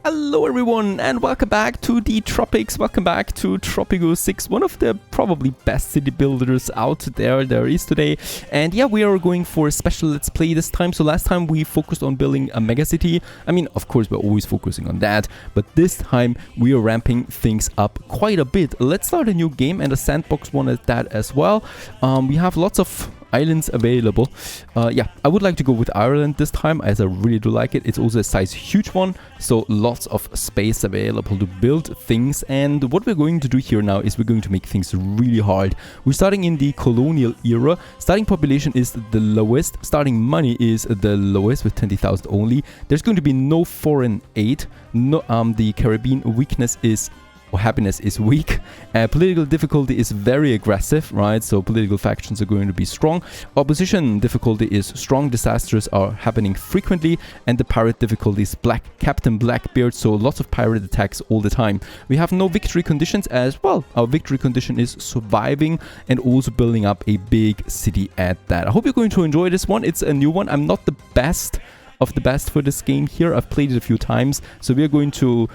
Hello everyone and welcome back to the Tropics, welcome back to Tropico 6, one of the probably best city builders out there is today. And yeah, we are going for a special let's play this time. So last time we focused on building a mega city. I mean, of course we're always focusing on that, but this time we are ramping things up quite a bit. Let's start a new game and a sandbox one at that as well. We have lots of islands available. Yeah, I would like to go with Ireland this time as I really do like it. It's also a size huge one, so lots of space available to build things. And what we're going to do here now is we're going to make things really hard. We're starting in the colonial era. Starting population is the lowest. Starting money is the lowest with 20,000 only. There's going to be no foreign aid. No, the Caribbean weakness is happiness is weak. Political difficulty is very aggressive, right? So political factions are going to be strong. Opposition difficulty is strong. Disasters are happening frequently. And the pirate difficulty is black. Captain Blackbeard, so lots of pirate attacks all the time. We have no victory conditions as well. Our victory condition is surviving and also building up a big city at that. I hope you're going to enjoy this one. It's a new one. I'm not the best of the best for this game here. I've played it a few times, so we're going to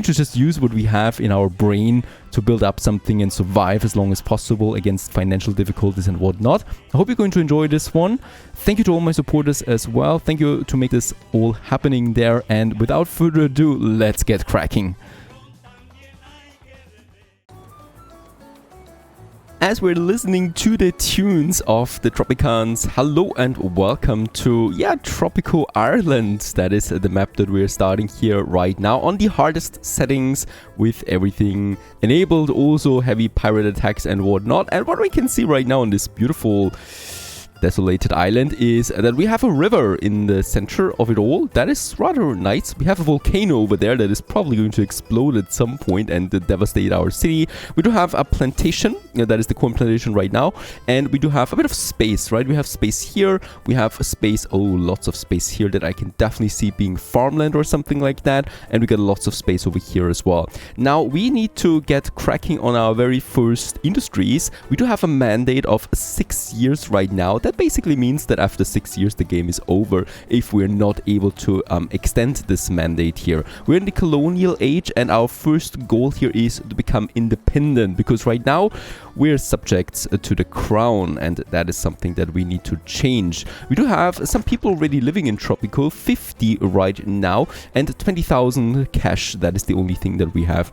just use what we have in our brain to build up something and survive as long as possible against financial difficulties and whatnot. I hope you're going to enjoy this one. Thank you to all my supporters as well. Thank you to make this all happening there, and without further ado, let's get cracking. As we're listening to the tunes of the Tropicans, hello and welcome to, Tropico Ireland. That is the map that we're starting here right now on the hardest settings with everything enabled, also heavy pirate attacks and whatnot. And what we can see right now on this beautiful desolated island is that we have a river in the center of it all. That is rather nice. We have a volcano over there that is probably going to explode at some point and devastate our city. We do have a plantation, that is the corn plantation right now, and we do have a bit of space, right? We have space here, we have space, lots of space here that I can definitely see being farmland or something like that, and we got lots of space over here as well. Now we need to get cracking on our very first industries. We do have a mandate of 6 years right now. That basically means that after 6 years the game is over if we're not able to extend this mandate here. We're in the colonial age and our first goal here is to become independent, because right now we're subjects to the crown, and that is something that we need to change. We do have some people already living in Tropico, 50 right now, and 20,000 cash. That is the only thing that we have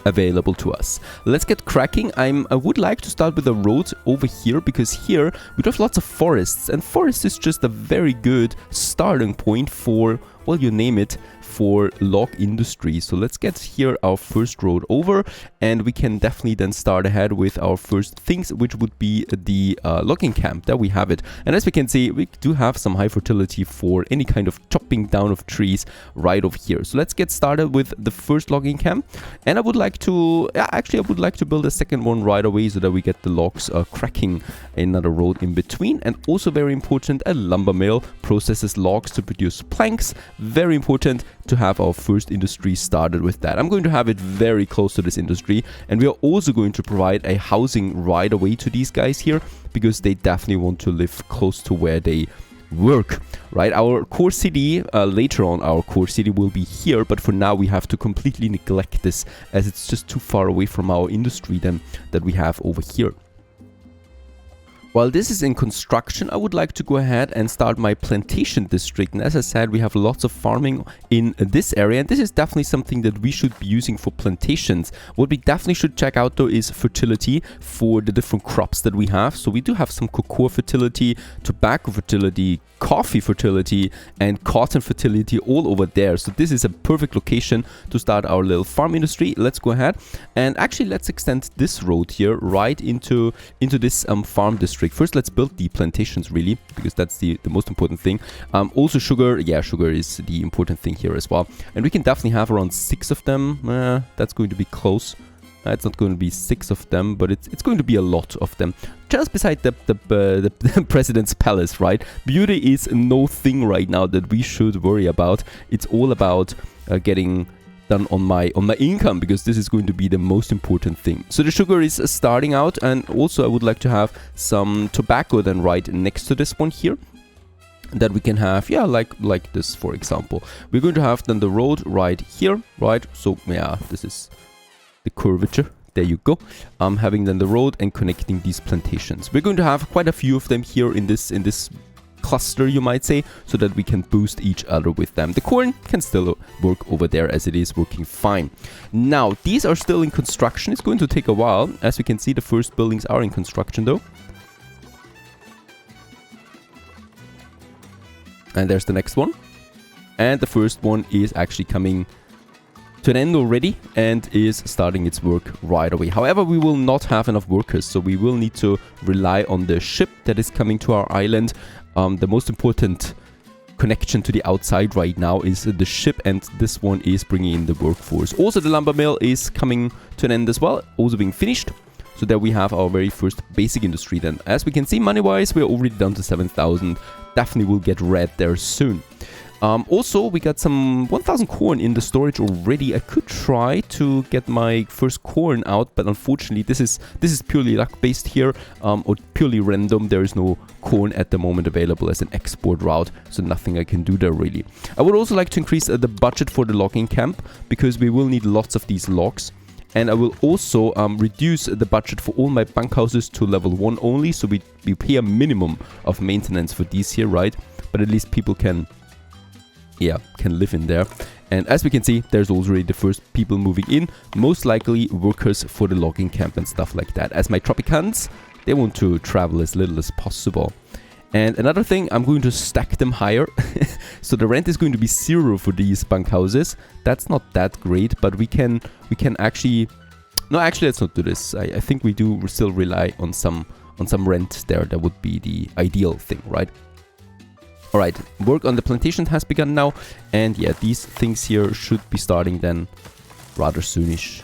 available to us. Let's get cracking. I would like to start with a road over here, because here we have lots of forests, and forest is just a very good starting point for, well, you name it, for log industry. So let's get here our first road over, and we can definitely then start ahead with our first things, which would be the logging camp. There we have it. And as we can see, we do have some high fertility for any kind of chopping down of trees right over here. So let's get started with the first logging camp. And I would like to, I would like to build a second one right away so that we get the logs cracking. Another road in between, and also very important, a lumber mill processes logs to produce planks. Very important to have our first industry started with that. I'm going to have it very close to this industry, and we are also going to provide a housing right away to these guys here, because they definitely want to live close to where they work, right? Our core city, later on our core city will be here, but for now we have to completely neglect this as it's just too far away from our industry then that we have over here. While this is in construction, I would like to go ahead and start my plantation district. And as I said, we have lots of farming in this area, and this is definitely something that we should be using for plantations. What we definitely should check out though is fertility for the different crops that we have. So we do have some cocoa fertility, tobacco fertility, coffee fertility, and cotton fertility all over there. So this is a perfect location to start our little farm industry. Let's go ahead and actually let's extend this road here right into this farm district. First, let's build the plantations really, because that's the most important thing. Also sugar, sugar is the important thing here as well. And we can definitely have around 6 of them. That's going to be close. It's not going to be 6 of them, but it's going to be a lot of them. Just beside the president's palace, right? Beauty is no thing right now that we should worry about. It's all about getting done on my income, because this is going to be the most important thing. So the sugar is starting out, and also I would like to have some tobacco then right next to this one here. that we can have, yeah, like this, for example. We're going to have then the road right here, right? So yeah, this is the curvature. There you go. Having then the road and connecting these plantations. We're going to have quite a few of them here in this cluster, you might say, so that we can boost each other with them. The corn can still work over there as it is working fine. Now, these are still in construction. It's going to take a while. As we can see, the first buildings are in construction though. And there's the next one. And the first one is actually coming to an end already and is starting its work right away. However, we will not have enough workers, so we will need to rely on the ship that is coming to our island. The most important connection to the outside right now is the ship, and this one is bringing in the workforce. Also, the lumber mill is coming to an end as well, also being finished. So there we have our very first basic industry then. As we can see, money-wise, we're already down to 7,000. Definitely will get red there soon. Also, we got some 1,000 corn in the storage already. I could try to get my first corn out, but unfortunately, this is purely luck-based here, or purely random. There is no corn at the moment available as an export route, so nothing I can do there really. I would also like to increase the budget for the logging camp, because we will need lots of these logs. And I will also reduce the budget for all my bunkhouses to level 1 only, so we pay a minimum of maintenance for these here, right? But at least people can live in there. And as we can see, there's already the first people moving in, most likely workers for the logging camp and stuff like that. As my Tropicans, they want to travel as little as possible. And another thing, I'm going to stack them higher. So the rent is going to be 0 for these bunkhouses. That's not that great, but we can actually... No, actually, let's not do this. I think we do still rely on some rent there. That would be the ideal thing, right? Alright, work on the plantation has begun now. And yeah, these things here should be starting then rather soonish.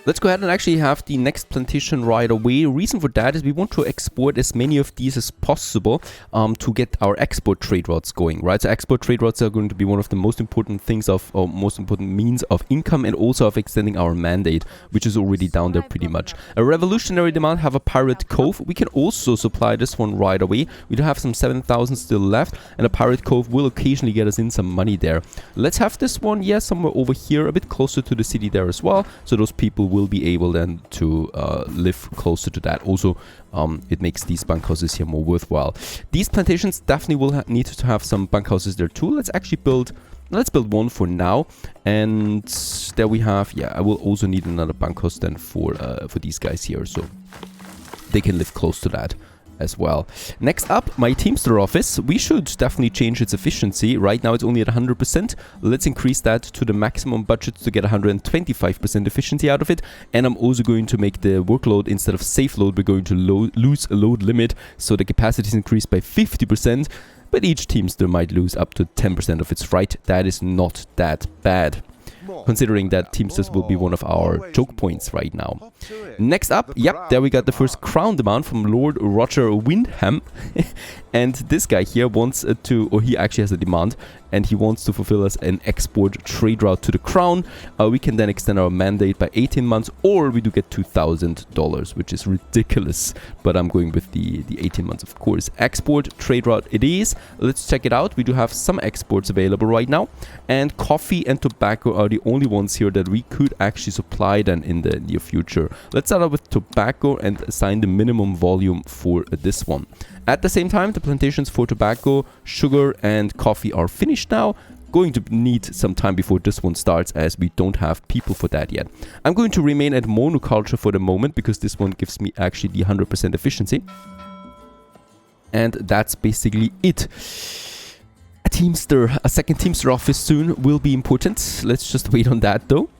Let's go ahead and actually have the next plantation right away. Reason for that is we want to export as many of these as possible to get our export trade routes going, right? So export trade routes are going to be one of the most important things or most important means of income, and also of extending our mandate, which is already down there pretty much. A revolutionary demand, have a pirate cove. We can also supply this one right away. We do have some 7,000 still left, and a pirate cove will occasionally get us in some money there. Let's have this one, yeah, somewhere over here, a bit closer to the city there as well, so those people will be able then to live closer to that. Also, it makes these bunkhouses here more worthwhile. These plantations definitely will need to have some bunkhouses there too. Let's build one for now, and there we have, yeah, I will also need another bunkhouse then for these guys here, so they can live close to that as well. Next up, my Teamster office. We should definitely change its efficiency. Right now it's only at 100%. Let's increase that to the maximum budget to get 125% efficiency out of it. And I'm also going to make the workload, instead of safe load, we're going to lose a load limit, so the capacity is increased by 50%. But each Teamster might lose up to 10% of its freight. That is not that bad, considering that Teamsters will be one of our choke points right now. Next up, yep, there we got the first crown demand from Lord Roger Windham. And this guy here wants or he actually has a demand, and he wants to fulfill us an export trade route to the crown. We can then extend our mandate by 18 months, or we do get $2,000, which is ridiculous. But I'm going with the 18 months, of course. Export trade route it is. Let's check it out. We do have some exports available right now. And coffee and tobacco are the only ones here that we could actually supply then in the near future. Let's start out with tobacco and assign the minimum volume for this one. At the same time, the plantations for tobacco, sugar and coffee are finished now. Going to need some time before this one starts, as we don't have people for that yet. I'm going to remain at monoculture for the moment, because this one gives me actually the 100% efficiency. And that's basically it. A second Teamster office soon will be important. Let's just wait on that though.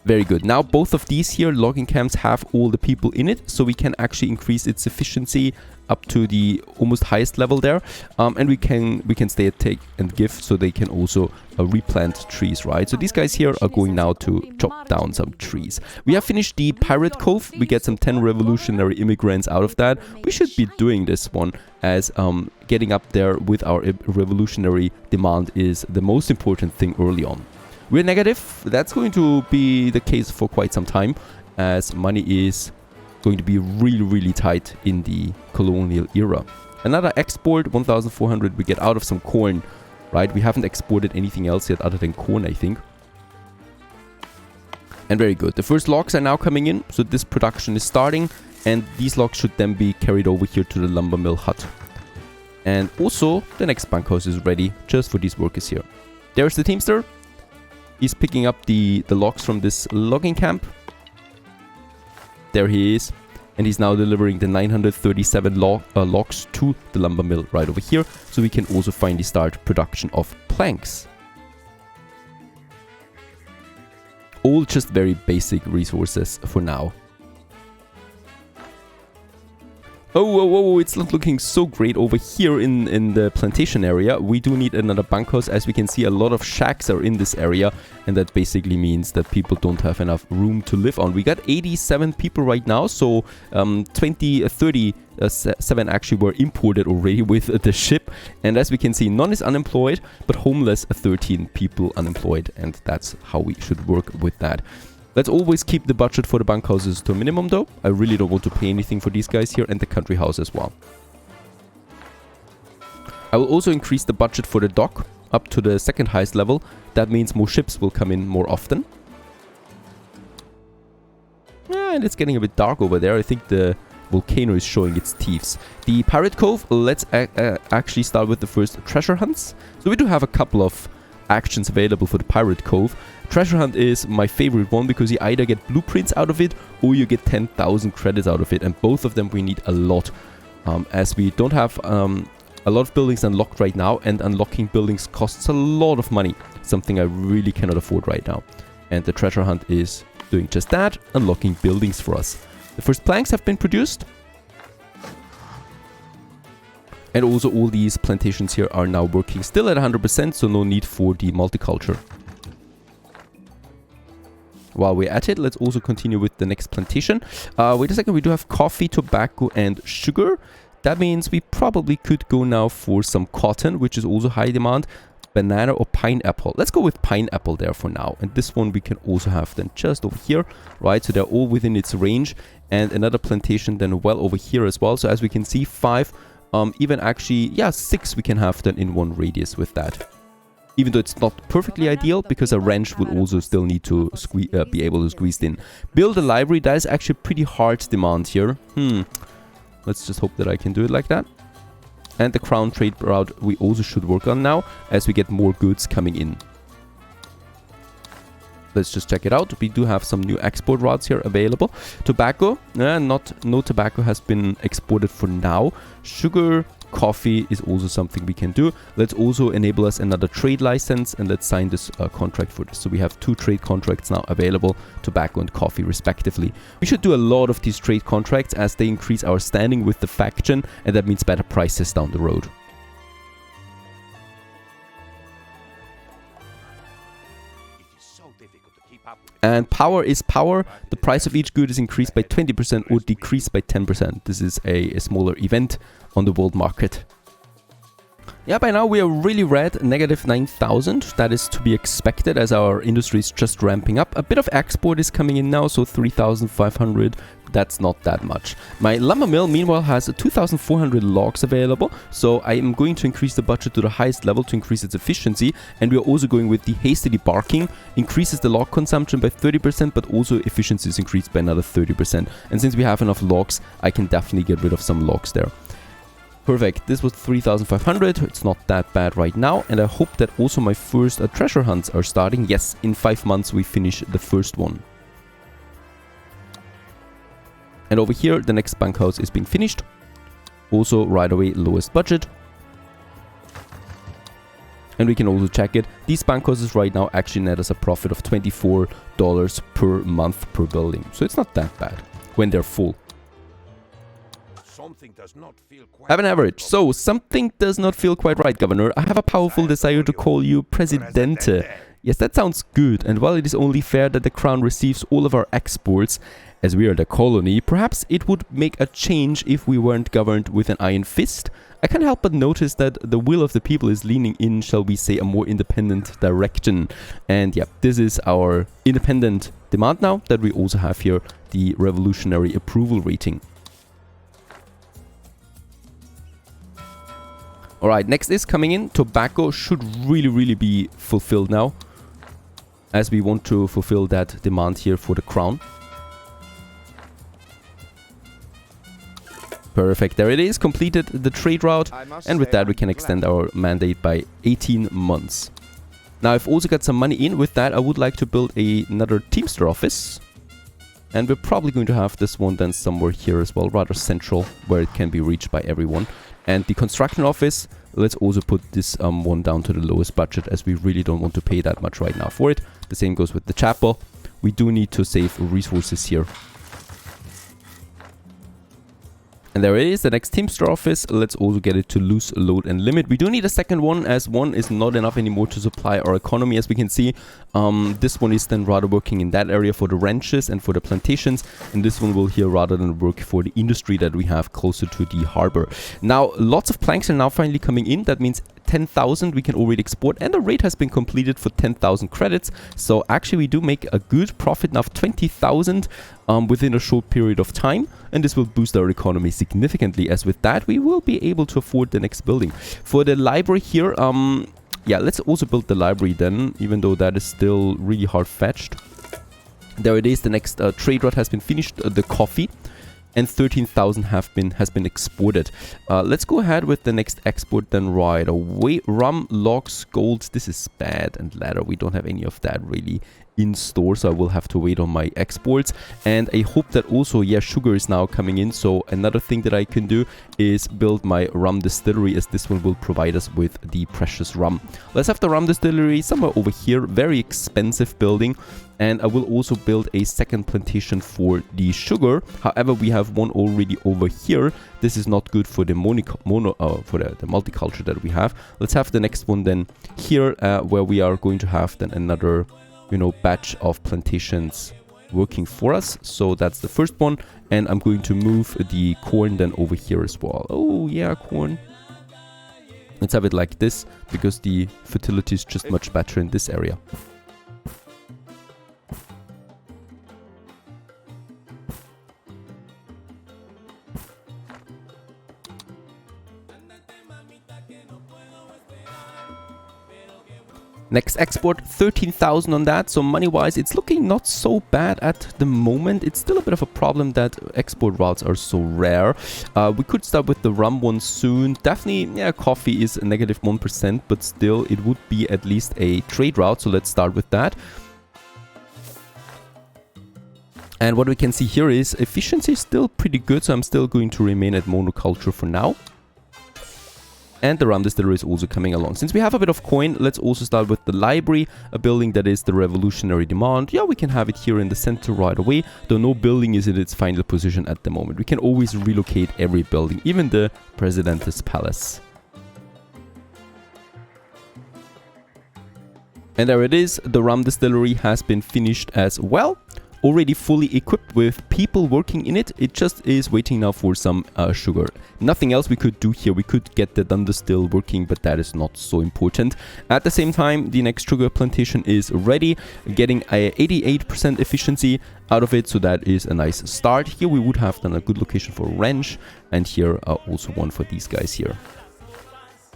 Very good. Now both of these here logging camps have all the people in it, so we can actually increase its efficiency up to the almost highest level there, and we can stay at take and give, so they can also replant trees, right? So these guys here are going now to chop down some trees. We have finished the pirate cove. We get some 10 revolutionary immigrants out of that. We should be doing this one, as getting up there with our revolutionary demand is the most important thing early on. We're negative. That's going to be the case for quite some time, as money is going to be really, really tight in the colonial era. Another export, 1,400 we get out of some corn, right? We haven't exported anything else yet other than corn, I think. And very good. The first logs are now coming in, so this production is starting. And these logs should then be carried over here to the lumber mill hut. And also, the next bunkhouse is ready just for these workers here. There's the teamster. He's picking up the logs from this logging camp. There he is. And he's now delivering the 937 logs to the lumber mill right over here. So we can also finally start production of planks. All just very basic resources for now. Oh, it's not looking so great over here in the plantation area. We do need another bunkhouse. As we can see, a lot of shacks are in this area. And that basically means that people don't have enough room to live on. We got 87 people right now. So 37 actually were imported already with the ship. And as we can see, none is unemployed, but homeless 13 people unemployed. And that's how we should work with that. Let's always keep the budget for the bunkhouses to a minimum though. I really don't want to pay anything for these guys here, and the country house as well. I will also increase the budget for the dock up to the second highest level. That means more ships will come in more often. Yeah, and it's getting a bit dark over there. I think the volcano is showing its teeth. The Pirate Cove, let's actually start with the first treasure hunts. So we do have a couple of actions available for the Pirate Cove. Treasure Hunt is my favorite one because you either get blueprints out of it or you get 10,000 credits out of it, and both of them we need a lot as we don't have a lot of buildings unlocked right now, and unlocking buildings costs a lot of money, something I really cannot afford right now. And the Treasure Hunt is doing just that, unlocking buildings for us. The first planks have been produced. And also all these plantations here are now working still at 100%, so no need for the multiculture. While we're at it, let's also continue with the next plantation. Wait a second, we do have coffee, tobacco and sugar. That means we probably could go now for some cotton, which is also high demand. Banana or pineapple. Let's go with pineapple there for now. And this one we can also have then just over here, right? So they're all within its range. And another plantation then well over here as well. So as we can see, 5, even actually, yeah, 6 we can have then in one radius with that. Even though it's not perfectly ideal, because a wrench will also still need to be able to squeeze in. Build a library, that is actually pretty hard demand here. Let's just hope that I can do it like that. And the crown trade route we also should work on now, as we get more goods coming in. Let's just check it out. We do have some new export routes here available. Tobacco, no tobacco has been exported for now. Sugar, coffee is also something we can do. Let's also enable us another trade license, and let's sign this contract for this. So we have 2 trade contracts now available, tobacco and coffee respectively. We should do a lot of these trade contracts as they increase our standing with the faction, and that means better prices down the road. And power is power. The price of each good is increased by 20% or decreased by 10%. This is a smaller event on the world market. Yeah, by now we are really red, negative 9,000. That is to be expected as our industry is just ramping up. A bit of export is coming in now, so 3,500. That's not that much. My lumber mill, meanwhile, has 2,400 logs available. So I am going to increase the budget to the highest level to increase its efficiency. And we are also going with the hastily barking. Increases the log consumption by 30%, but also efficiency is increased by another 30%. And since we have enough logs, I can definitely get rid of some logs there. Perfect. This was 3,500. It's not that bad right now. And I hope that also my first treasure hunts are starting. Yes, in 5 months we finish the first one. And over here, the next bunkhouse is being finished. Also, right away, lowest budget. And we can also check it. These bunkhouses right now actually net us a profit of $24 per month per building. So it's not that bad when they're full. Have an average. So, something does not feel quite right, Governor. I have a powerful desire to call you Presidente. Yes, that sounds good. And while it is only fair that the crown receives all of our exports, as we are the colony, perhaps it would make a change if we weren't governed with an iron fist. I can't help but notice that the will of the people is leaning in, shall we say, a more independent direction. And yeah, this is our independent demand now that we also have here, the revolutionary approval rating. Alright, next is coming in. Tobacco should really be fulfilled now, as we want to fulfill that demand here for the crown. Perfect, there it is, completed the trade route, and with that we can extend our mandate by 18 months. Now I've also got some money in. With that I would like to build another Teamster office, and we're probably going to have this one then somewhere here as well, rather central, where it can be reached by everyone. And the construction office, let's also put this one down to the lowest budget, as we really don't want to pay that much right now for it. The same goes with the chapel. We do need to save resources here. And there it is, the next Teamster office. Let's also get it to loose, load and limit. We do need a second one, as one is not enough anymore to supply our economy, as we can see. This one is then rather working in that area for the ranches and for the plantations. And this one will here rather than work for the industry that we have closer to the harbor. Now, lots of planks are now finally coming in. That means 10,000 we can already export, and the raid has been completed for 10,000 credits. So actually we do make a good profit now of 20,000 within a short period of time, and this will boost our economy significantly, as with that we will be able to afford the next building. For the library here, yeah, let's also build the library then, even though that is still really hard fetched. There it is, the next trade route has been finished, the coffee, and 13,000 has been exported. Let's go ahead with the next export then right away. Rum, logs, gold, this is bad, and leather, we don't have any of that really in store, so I will have to wait on my exports. And I hope that also, yeah, sugar is now coming in. So another thing that I can do is build my rum distillery, as this one will provide us with the precious rum. Let's have the rum distillery somewhere over here, very expensive building. And I will also build a second plantation for the sugar. However, we have one already over here. This is not good for the the multiculture that we have. Let's have the next one then here, where we are going to have then another, you know, batch of plantations working for us. So that's the first one, and I'm going to move the corn then over here as well. Oh yeah, corn. Let's have it like this, because the fertility is just much better in this area. Next export, 13,000 on that. So money-wise, it's looking not so bad at the moment. It's still a bit of a problem that export routes are so rare. We could start with the rum one soon. Definitely, yeah, coffee is a negative 1%, but still, it would be at least a trade route. So let's start with that. And what we can see here is efficiency is still pretty good. So I'm still going to remain at monoculture for now. And the rum distillery is also coming along. Since we have a bit of coin, let's also start with the library, a building that is the revolutionary demand. Yeah, we can have it here in the center right away, though no building is in its final position at the moment. We can always relocate every building, even the Presidente's palace. And there it is, the rum distillery has been finished as well. Already fully equipped with people working in it. It just is waiting now for some sugar. Nothing else we could do here. We could get the Dundistill working, but that is not so important. At the same time, the next sugar plantation is ready, getting a 88% efficiency out of it, so that is a nice start. Here we would have done a good location for a ranch, and here also one for these guys here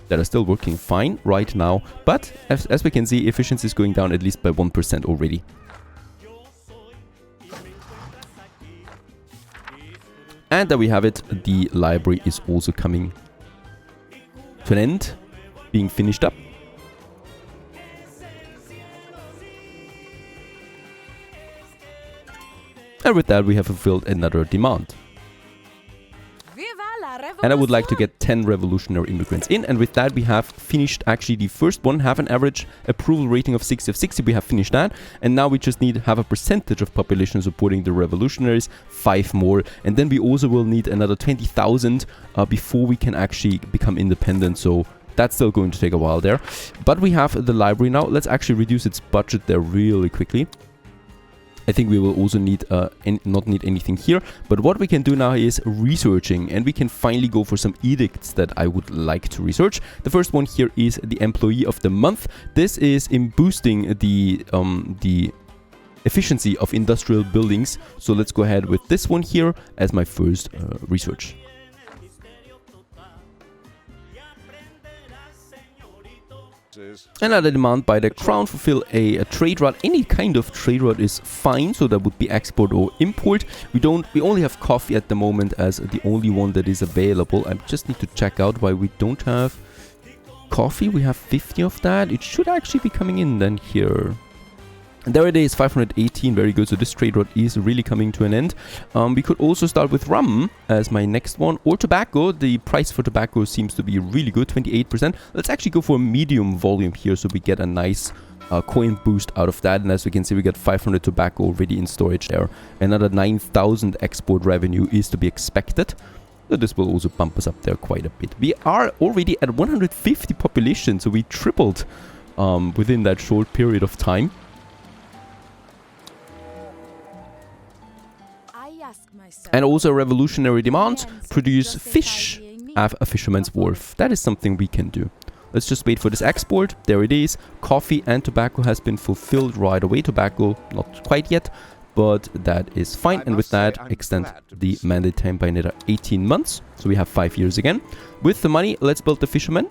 that are still working fine right now. But as we can see, efficiency is going down at least by 1% already. And there we have it, the library is also coming to an end, being finished up. And with that we have fulfilled another demand. And I would like to get 10 revolutionary immigrants in, and with that we have finished actually the first one, have an average approval rating of 60 of 60, we have finished that, and now we just need to have a percentage of population supporting the revolutionaries, 5 more, and then we also will need another 20,000 before we can actually become independent, so that's still going to take a while there. But we have the library now. Let's actually reduce its budget there really quickly. I think we will also need not need anything here, but what we can do now is researching, and we can finally go for some edicts that I would like to research. The first one here is the employee of the month. This is in boosting the efficiency of industrial buildings, so let's go ahead with this one here as my first research. Another demand by the crown, fulfill a trade route. Any kind of trade route is fine, so that would be export or import. We only have coffee at the moment as the only one that is available. I just need to check out why we don't have coffee. We have 50 of that. It should actually be coming in then here. And there it is, 518, very good. So this trade route is really coming to an end. We could also start with rum as my next one, or tobacco. The price for tobacco seems to be really good, 28%. Let's actually go for a medium volume here so we get a nice coin boost out of that. And as we can see, we got 500 tobacco already in storage there. Another 9,000 export revenue is to be expected. So this will also bump us up there quite a bit. We are already at 150 population, so we tripled within that short period of time. And also a revolutionary demand, produce fish, have a fisherman's wharf. That is something we can do. Let's just wait for this export. There it is. Coffee and tobacco has been fulfilled right away. Tobacco, not quite yet, but that is fine. And with that, extend the mandate time by another 18 months. So we have 5 years again. With the money, let's build the fisherman.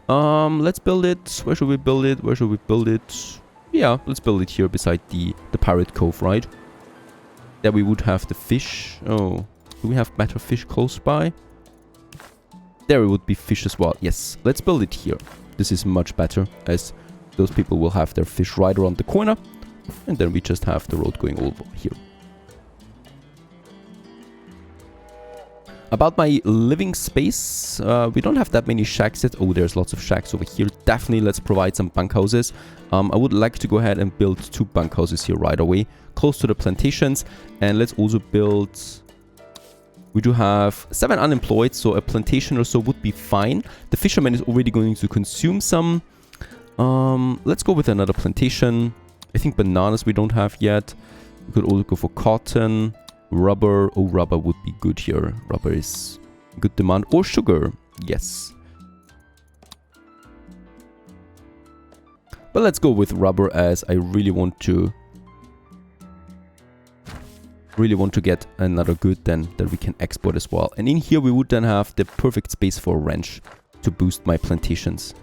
Let's build it. Where should we build it? Where should we build it? Yeah, let's build it here beside the pirate cove, right? There we would have the fish. Oh, do we have better fish close by? There it would be fish as well. Yes, let's build it here. This is much better as those people will have their fish right around the corner. And then we just have the road going over here. About my living space, we don't have that many shacks yet. Oh, there's lots of shacks over here. Definitely let's provide some bunkhouses. I would like to go ahead and build 2 bunkhouses here right away, close to the plantations. And let's also build... We do have 7 unemployed, so a plantation or so would be fine. The fisherman is already going to consume some. Let's go with another plantation. I think bananas we don't have yet. We could also go for cotton. Rubber. Oh, rubber would be good here. Rubber is good demand. Or sugar. Yes. But let's go with rubber as I really want to get another good then that we can export as well. And in here we would then have the perfect space for a ranch to boost my plantations.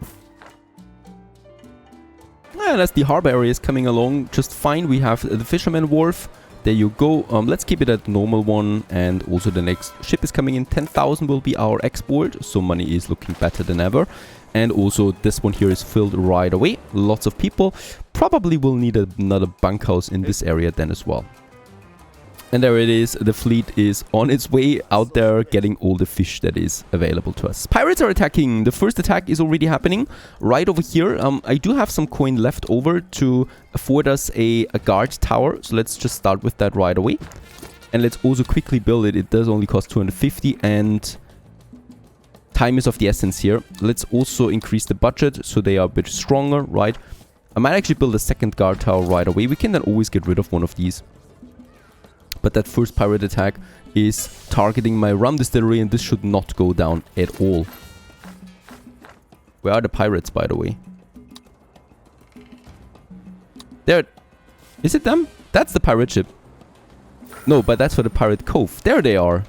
And as the harbor area is coming along just fine, we have the fisherman wharf. There you go. Let's keep it at normal one. And also the next ship is coming in. 10,000 will be our export. So money is looking better than ever. And also this one here is filled right away. Lots of people. Probably will need another bunkhouse in this area then as well. And there it is. The fleet is on its way out there getting all the fish that is available to us. Pirates are attacking. The first attack is already happening right over here. I do have some coin left over to afford us a guard tower. So let's just start with that right away. And let's also quickly build it. It does only cost 250 and time is of the essence here. Let's also increase the budget so they are a bit stronger, right? I might actually build a second guard tower right away. We can then always get rid of one of these. But that first pirate attack is targeting my rum distillery and this should not go down at all. Where are the pirates, by the way? There. Is it them? That's the pirate ship. No, but that's for the pirate cove. There they are.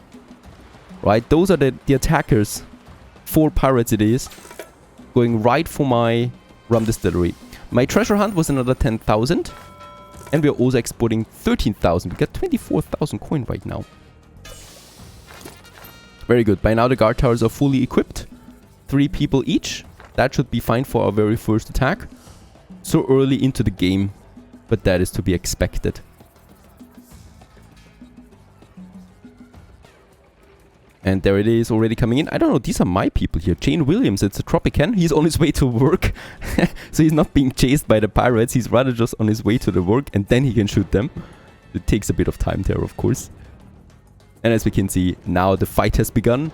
Right, those are the attackers. 4 pirates it is. Going right for my rum distillery. My treasure hunt was another 10,000. And we are also exporting 13,000. We got 24,000 coin right now. Very good. By now the guard towers are fully equipped. 3 people each. That should be fine for our very first attack. So early into the game. But that is to be expected. And there it is already coming in. I don't know, these are my people here. Jane Williams, it's a Tropican. He's on his way to work. So he's not being chased by the pirates. He's rather just on his way to the work and then he can shoot them. It takes a bit of time there, of course. And as we can see, now the fight has begun.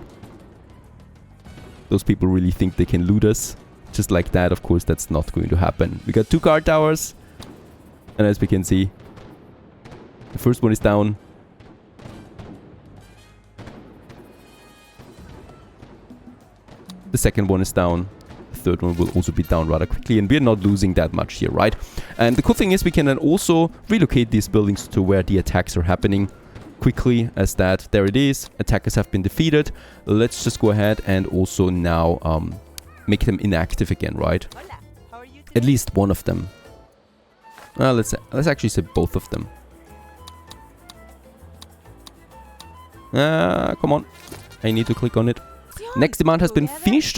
Those people really think they can loot us. Just like that, of course, that's not going to happen. We got 2 guard towers. And as we can see, the first one is down. The second one is down. The third one will also be down rather quickly. And we're not losing that much here, right? And the cool thing is we can then also relocate these buildings to where the attacks are happening quickly as that. There it is. Attackers have been defeated. Let's just go ahead and also now make them inactive again, right? At least one of them. Let's actually say both of them. Come on. I need to click on it. Next demand has been finished.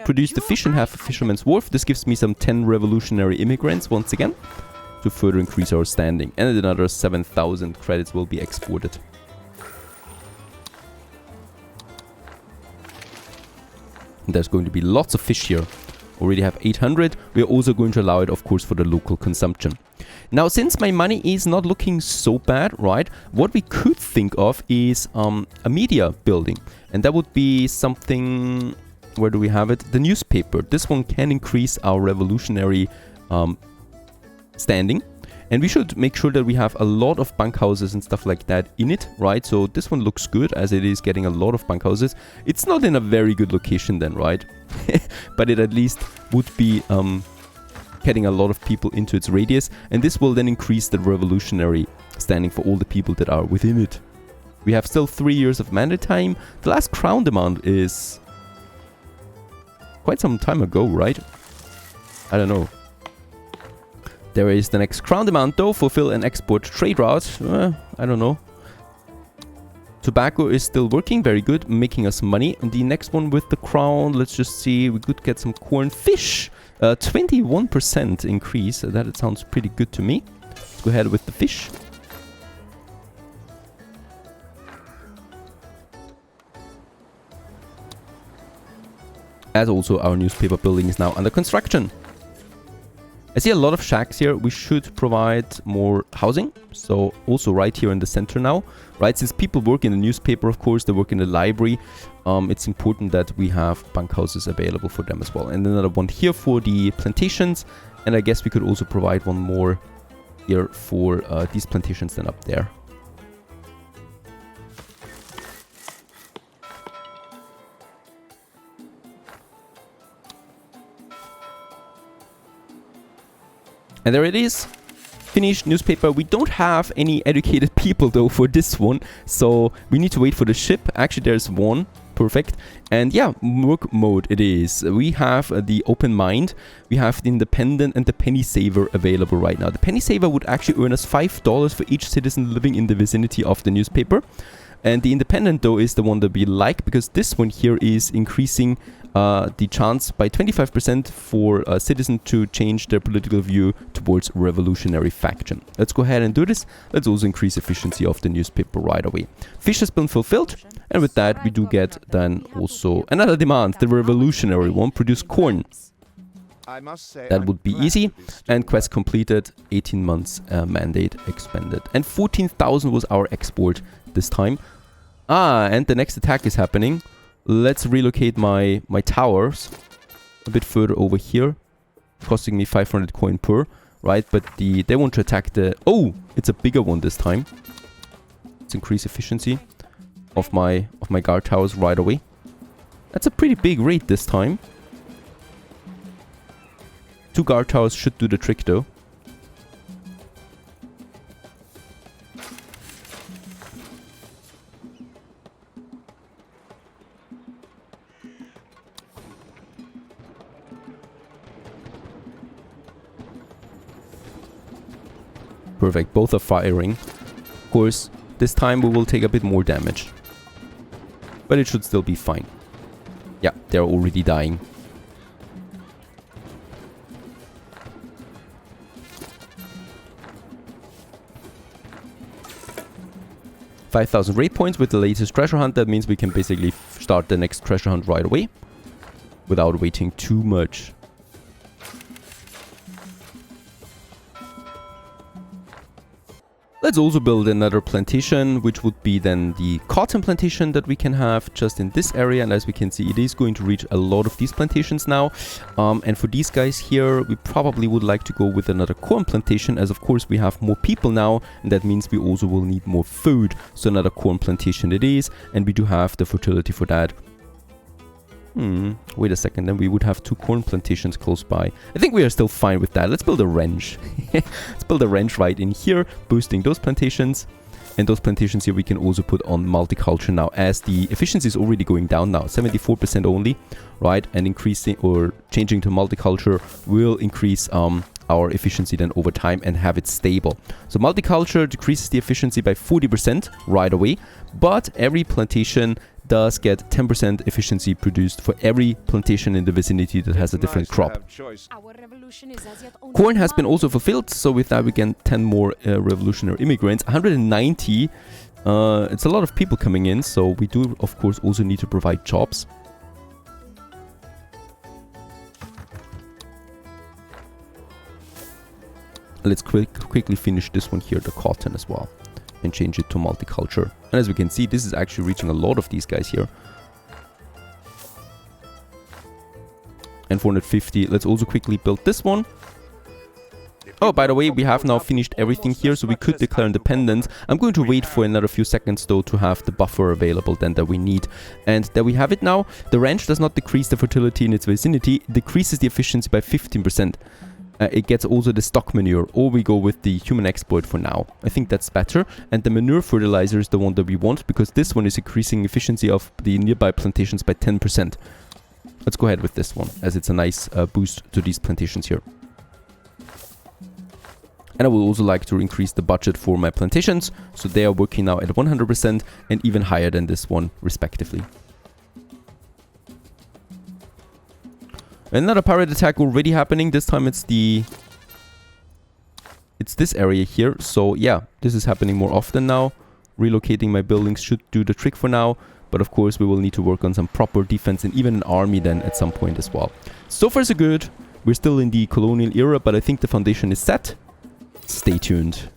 Produce the fish and have a fisherman's wharf. This gives me some 10 revolutionary immigrants once again to further increase our standing. And another 7,000 credits will be exported. And there's going to be lots of fish here. Already have 800. We are also going to allow it, of course, for the local consumption. Now, since my money is not looking so bad, right, what we could think of is a media building. And that would be something... Where do we have it? The newspaper. This one can increase our revolutionary standing. And we should make sure that we have a lot of bunkhouses and stuff like that in it, right? So this one looks good as it is getting a lot of bunkhouses. It's not in a very good location then, right? But it at least would be getting a lot of people into its radius. And this will then increase the revolutionary standing for all the people that are within it. We have still 3 years of mandate time. The last crown demand is quite some time ago, right? I don't know. There is the next crown demand though. Fulfill an export trade route. I don't know. Tobacco is still working. Very good. Making us money. And the next one with the crown. Let's just see. We could get some corn. Fish. 21% increase. That sounds pretty good to me. Let's go ahead with the fish. As also our newspaper building is now under construction. I see a lot of shacks here. We should provide more housing. So also right here in the center now, right? Since people work in the newspaper, of course, they work in the library. It's important that we have bunkhouses available for them as well. And another one here for the plantations. And I guess we could also provide one more here for these plantations then up there. And there it is. Finished newspaper. We don't have any educated people though for this one. So we need to wait for the ship. Actually, there's one. Perfect. And yeah, work mode it is. We have the open mind. We have the independent and the penny saver available right now. The penny saver would actually earn us $5 for each citizen living in the vicinity of the newspaper. And the independent though is the one that we like, because this one here is increasing the chance by 25% for a citizen to change their political view towards revolutionary faction. Let's go ahead and do this. Let's also increase efficiency of the newspaper right away. Fish has been fulfilled, and with that we do get then also another demand, the revolutionary one, produce corn. That would be easy. And quest completed, 18 months mandate expended. And 14,000 was our export this time. And the next attack is happening. Let's relocate my towers a bit further over here, costing me 500 coin per, right? But they want to attack the... Oh, it's a bigger one this time. Let's increase efficiency of my guard towers right away. That's a pretty big raid this time. 2 guard towers should do the trick though. Perfect, both are firing. Of course, this time we will take a bit more damage. But it should still be fine. Yeah, they're already dying. $5,000 raid points with the latest treasure hunt. That means we can basically start the next treasure hunt right away without waiting too much. Let's also build another plantation, which would be then the cotton plantation that we can have just in this area. And as we can see, it is going to reach a lot of these plantations now. And for these guys here, we probably would like to go with another corn plantation, as of course we have more people now. And that means we also will need more food. So another corn plantation it is. And we do have the fertility for that. Wait a second, then we would have 2 corn plantations close by. I think we are still fine with that. Let's build a ranch. Let's build a ranch right in here, boosting those plantations. And those plantations here we can also put on multiculture now, as the efficiency is already going down now, 74% only, right? And increasing or changing to multiculture will increase our efficiency then over time and have it stable. So multiculture decreases the efficiency by 40% right away, but every plantation does get 10% efficiency produced for every plantation in the vicinity that has a different crop. Corn has been also fulfilled, so with that we get 10 more revolutionary immigrants. 190, it's a lot of people coming in, so we do of course also need to provide jobs. Let's quickly finish this one here, the cotton as well, and change it to multiculture. And as we can see, this is actually reaching a lot of these guys here. And 450, let's also quickly build this one. Oh, by the way, we have now finished everything here, so we could declare independence. I'm going to wait for another few seconds though to have the buffer available then that we need. And there we have it now. The ranch does not decrease the fertility in its vicinity, it decreases the efficiency by 15%. It gets also the stock manure, or we go with the human exploit for now. I think that's better. And the manure fertilizer is the one that we want, because this one is increasing efficiency of the nearby plantations by 10%. Let's go ahead with this one, as it's a nice boost to these plantations here. And I would also like to increase the budget for my plantations, so they are working now at 100% and even higher than this one respectively. Another pirate attack already happening. This time it's this area here. So yeah, this is happening more often now. Relocating my buildings should do the trick for now. But of course we will need to work on some proper defense and even an army then at some point as well. So far so good. We're still in the colonial era, but I think the foundation is set. Stay tuned.